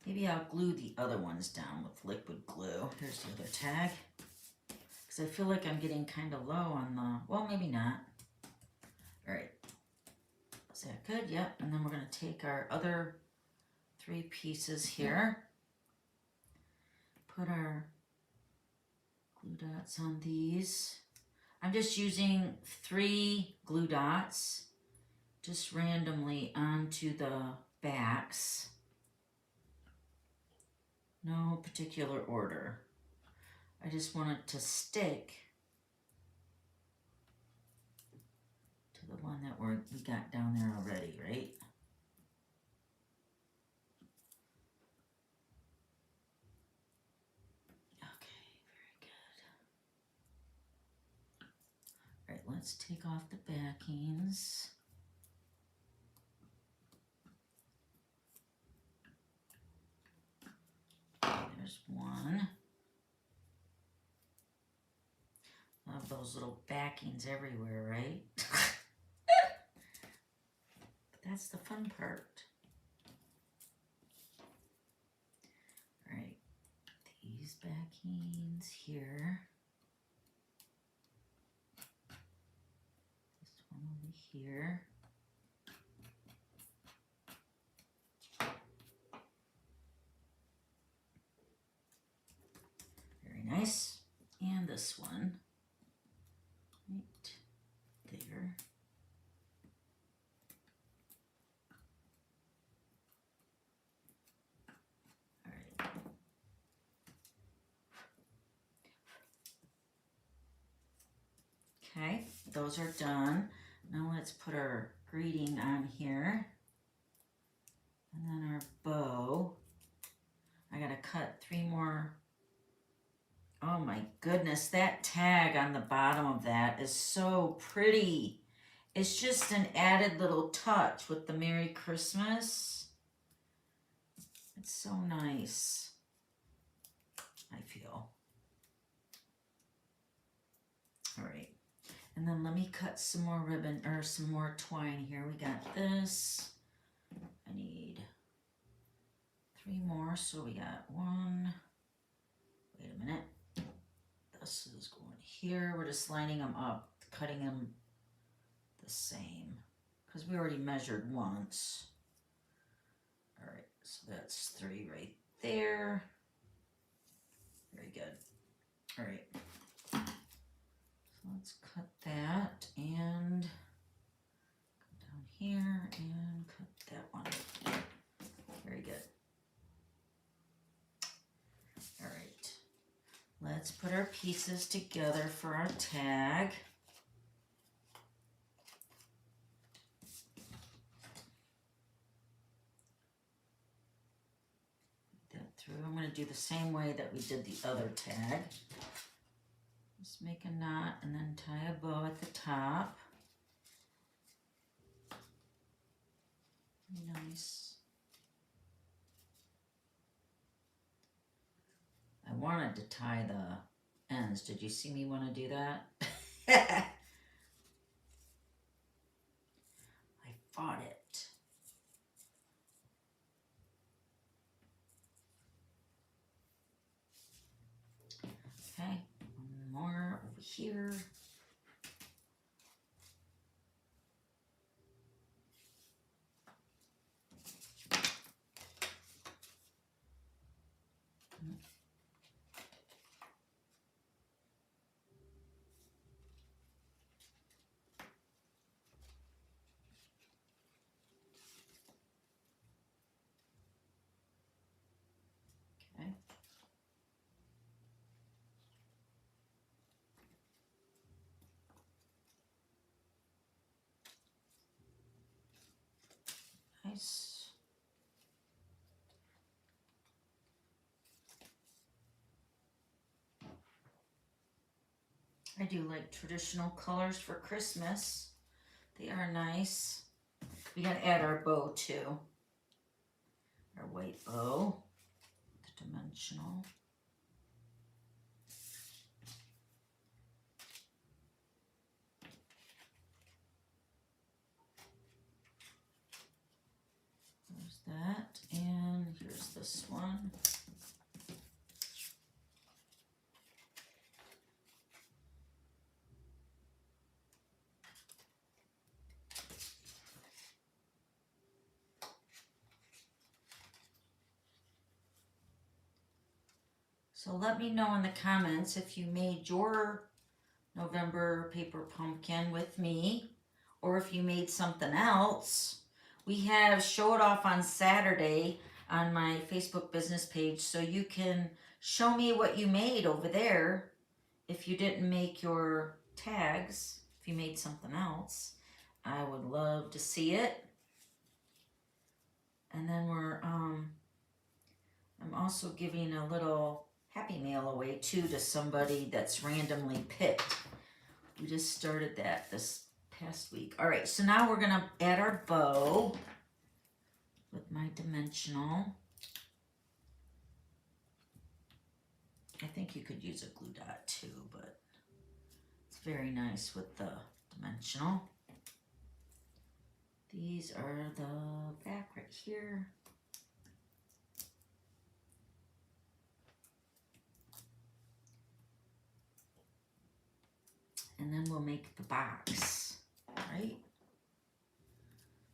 Maybe I'll glue the other ones down with liquid glue. Here's the other tag. Because I feel like I'm getting kind of low on the, well, maybe not. All right. Is that good? Yep. And then we're going to take our other three pieces here. Put our glue dots on these. I'm just using 3 glue dots just randomly onto the backs. No particular order. I just want it to stick to the one that we got down there already, right? Okay, very good. All right, let's take off the backings. There's one. Love those little backings everywhere, right? But that's the fun part. All right, these backings here. This one over here. Very nice. And this one. Right there. All right. Okay, those are done. Now let's put our greeting on here. And then our bow. I gotta cut 3 more. Oh my goodness, that tag on the bottom of that is so pretty. It's just an added little touch with the Merry Christmas. It's so nice, I feel. All right, and then let me cut some more ribbon, or some more twine here. We got this. I need 3 more, so we got 1. Wait a minute. This is going here. We're just lining them up, cutting them the same, because we already measured once. All right, so that's 3 right there. Very good. All right, so let's cut that and come down here and cut that one. Very good. All right, let's put our pieces together for our tag. Through. I'm going to do the same way that we did the other tag. Just make a knot and then tie a bow at the top. Nice. I wanted to tie the ends. Did you see me want to do that? I fought it. Okay, one more over here. Okay. Nice. I do like traditional colors for Christmas. They are nice. We gotta add our bow too. Our white bow, the dimensional. There's that, and here's this one. So let me know in the comments if you made your November paper pumpkin with me, or if you made something else. We have Show It Off on Saturday on my Facebook business page, so you can show me what you made over there if you didn't make your tags, if you made something else. I would love to see it. And then I'm also giving a little Happy Mail away too to somebody that's randomly picked. We just started that this past week. All right, so now we're gonna add our bow with my dimensional. I think you could use a glue dot too, but it's very nice with the dimensional. These are the back right here. And then we'll make the box, right?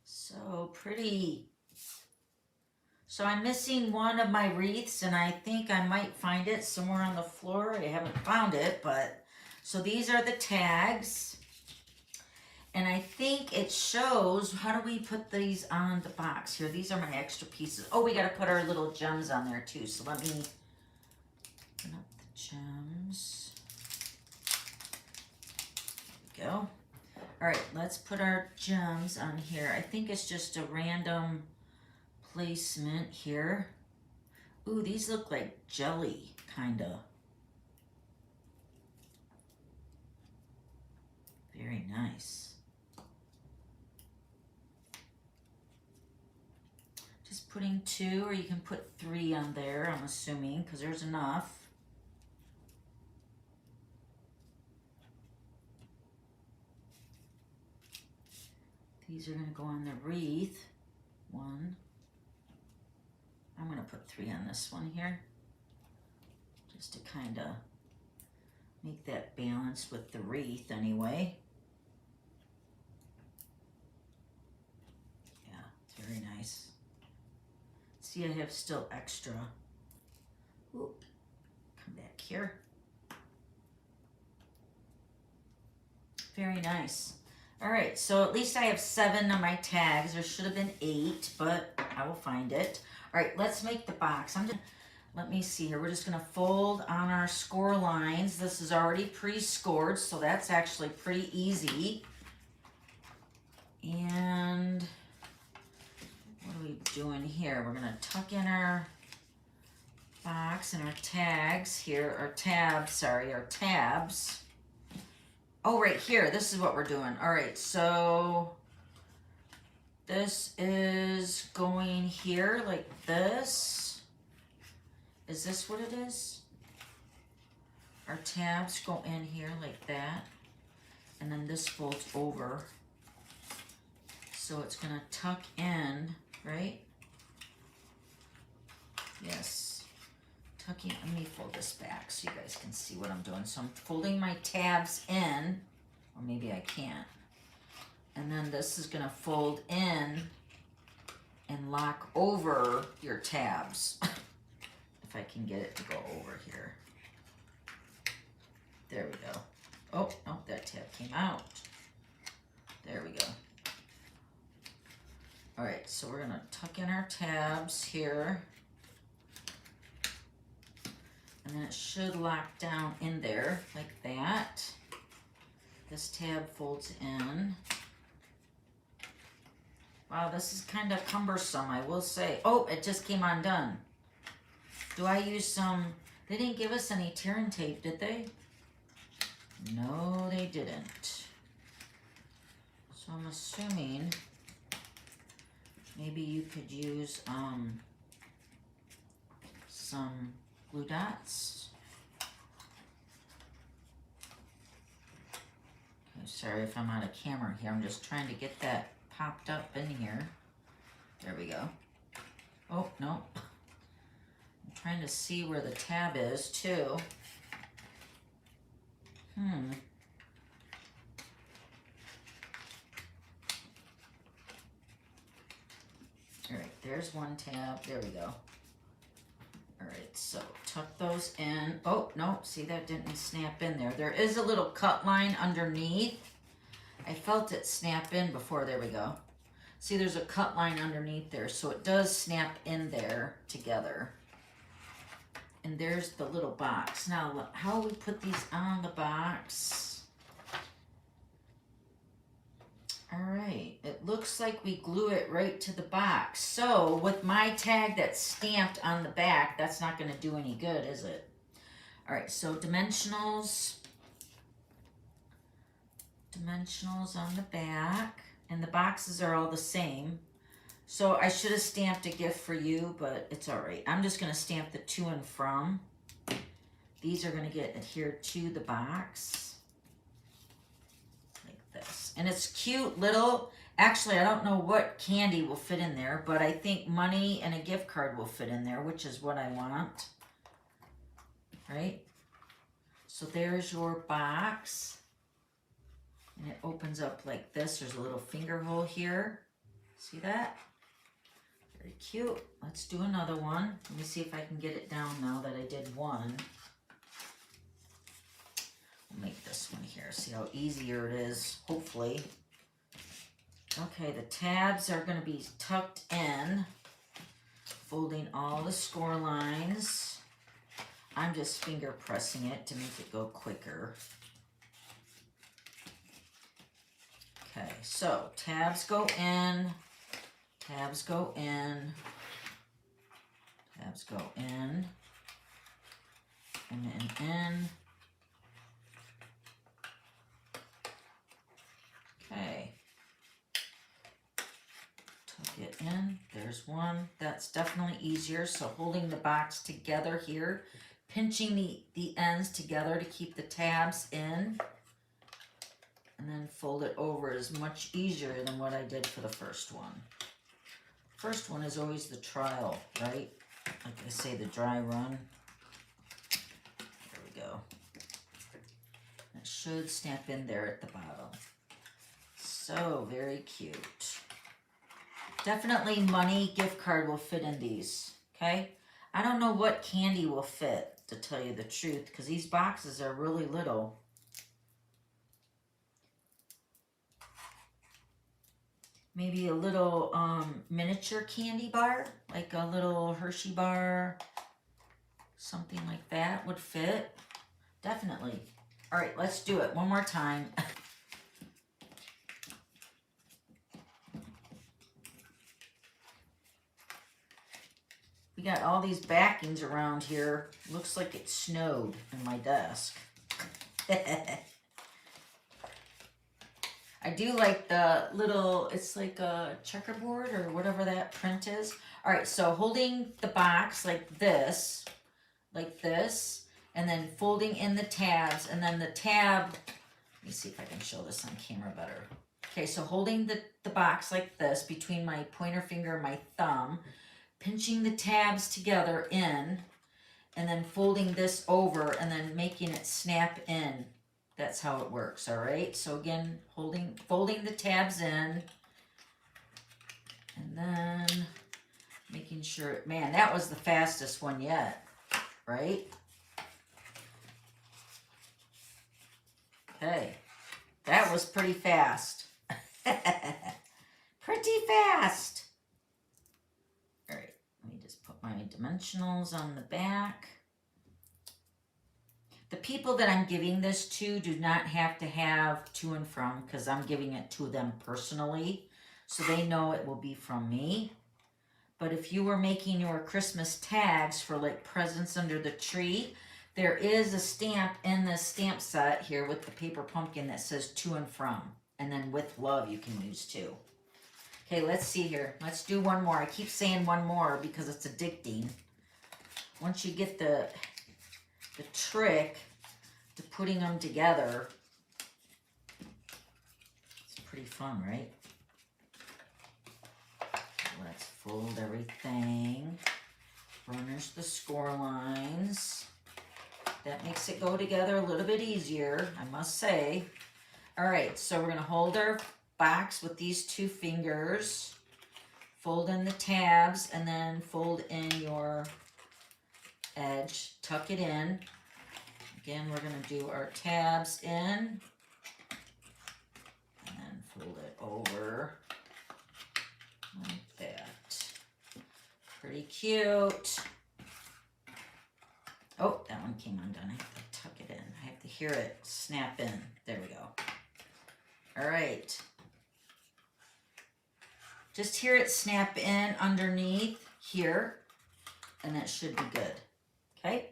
So pretty. So I'm missing one of my wreaths, and I think I might find it somewhere on the floor. I haven't found it, but so these are the tags. And I think it shows, how do we put these on the box here? These are my extra pieces. Oh, we got to put our little gems on there too. So let me open up the gems. we go. All right, let's put our gems on here. I think it's just a random placement here. Ooh, these look like jelly, kinda. Very nice. Just putting 2, or you can put 3 on there, I'm assuming, because there's enough. These are going to go on the wreath. 1. I'm going to put 3 on this one here, just to kind of make that balance with the wreath anyway. Yeah, it's very nice. See, I have still extra. Ooh, come back here. Very nice. All right, so at least I have 7 on my tags. There should have been 8, but I will find it. All right, let's make the box. Let me see here. We're just gonna fold on our score lines. This is already pre-scored, so that's actually pretty easy. And what are we doing here? We're gonna tuck in our box and our tags here, our tabs, sorry, our tabs. Oh, right here, this is what we're doing. All right, so this is going here like this. Is this what it is? Our tabs go in here like that. And then this folds over. So it's gonna tuck in, right? Yes. Tucking, let me fold this back so you guys can see what I'm doing. So I'm folding my tabs in, or maybe I can't. And then this is gonna fold in and lock over your tabs. If I can get it to go over here. There we go. Oh, no, that tab came out. There we go. All right, so we're gonna tuck in our tabs here. And then it should lock down in there like that. This tab folds in. Wow, this is kind of cumbersome, I will say. Oh, it just came undone. Do I use some, they didn't give us any tear and tape, did they? No, they didn't. So I'm assuming maybe you could use some glue dots. Okay, sorry if I'm out of camera here. I'm just trying to get that popped up in here. There we go. Oh, no. I'm trying to see where the tab is too. All right, there's one tab. There we go. All right, so tuck those in. Oh, no, see, that didn't snap in there. There is a little cut line underneath. I felt it snap in before. There we go. See, there's a cut line underneath there, so it does snap in there together. And there's the little box. Now, how we put these on the box? All right, it looks like we glue it right to the box. So with my tag that's stamped on the back, that's not gonna do any good, is it? All right, so dimensionals on the back, and the boxes are all the same. So I should have stamped a gift for you, but it's all right. I'm just gonna stamp the to and from. These are gonna get adhered to the box. This. And it's cute little, actually I don't know what candy will fit in there, but I think money and a gift card will fit in there, which is what I want, right? So there's your box, and it opens up like this. There's a little finger hole here, see that? Very cute. Let's do another one. Let me see if I can get it down now that I did one. We'll make this one here. See how easier it is, hopefully. Okay, the tabs are going to be tucked in, folding all the score lines. I'm just finger pressing it to make it go quicker. Okay, so tabs go in, tabs go in, tabs go in, in. Okay. Tuck it in. There's one. That's definitely easier. So holding the box together here, pinching the ends together to keep the tabs in, and then fold it over is much easier than what I did for the first one. First one is always the trial, right? Like I say, the dry run. There we go. It should stamp in there at the bottom. So very cute. Definitely money gift card will fit in these, okay? I don't know what candy will fit, to tell you the truth, because these boxes are really little. Maybe a little miniature candy bar, like a little Hershey bar, something like that would fit. Definitely. All right, let's do it one more time. We got all these backings around here. Looks like it snowed in my desk. I do like the little, it's like a checkerboard or whatever that print is. All right, so holding the box like this, and then folding in the tabs, and then the tab, let me see if I can show this on camera better. Okay, so holding the box like this between my pointer finger and my thumb, pinching the tabs together in, and then folding this over and then making it snap in. That's how it works, all right? So again, folding the tabs in, and then making sure, man, that was the fastest one yet, right? Okay, that was pretty fast. Pretty fast. All right, let me just put my dimensionals on the back. The people that I'm giving this to do not have to have to and from, because I'm giving it to them personally, so they know it will be from me. But if you were making your Christmas tags for like presents under the tree, there is a stamp in this stamp set here with the paper pumpkin that says to and from, and then with love you can use too. Okay, let's see here. Let's do one more. I keep saying one more because it's addicting. Once you get the trick to putting them together, it's pretty fun, right? Let's fold everything, burnish the score lines. That makes it go together a little bit easier, I must say. All right, so we're gonna hold our box with these two fingers, fold in the tabs, and then fold in your edge, tuck it in. Again, we're going to do our tabs in, and then fold it over like that. Pretty cute. Oh, that one came undone. I have to tuck it in. I have to hear it snap in. There we go. All right. Just hear it snap in underneath here, and that should be good. Okay?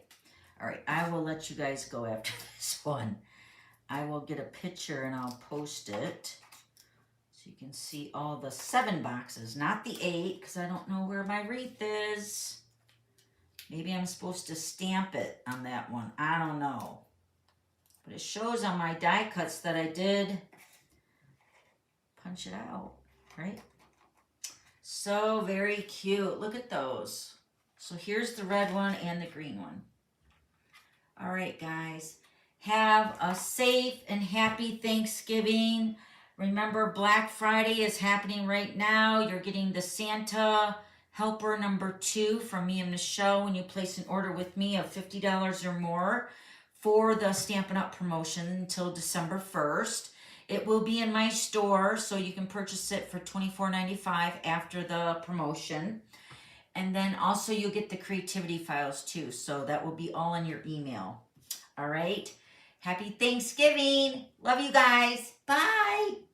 All right, I will let you guys go after this one. I will get a picture and I'll post it so you can see all the 7 boxes, not the 8, because I don't know where my wreath is. Maybe I'm supposed to stamp it on that one. I don't know. But it shows on my die cuts that I did punch it out, right? So very cute. Look at those. So here's the red one and the green one. All right, guys. Have a safe and happy Thanksgiving. Remember, Black Friday is happening right now. You're getting the Santa Helper number 2 from me and Michelle when you place an order with me of $50 or more for the Stampin' Up! Promotion until December 1st. It will be in my store, so you can purchase it for $24.95 after the promotion. And then also you'll get the creativity files too, so that will be all in your email. All right? Happy Thanksgiving. Love you guys. Bye.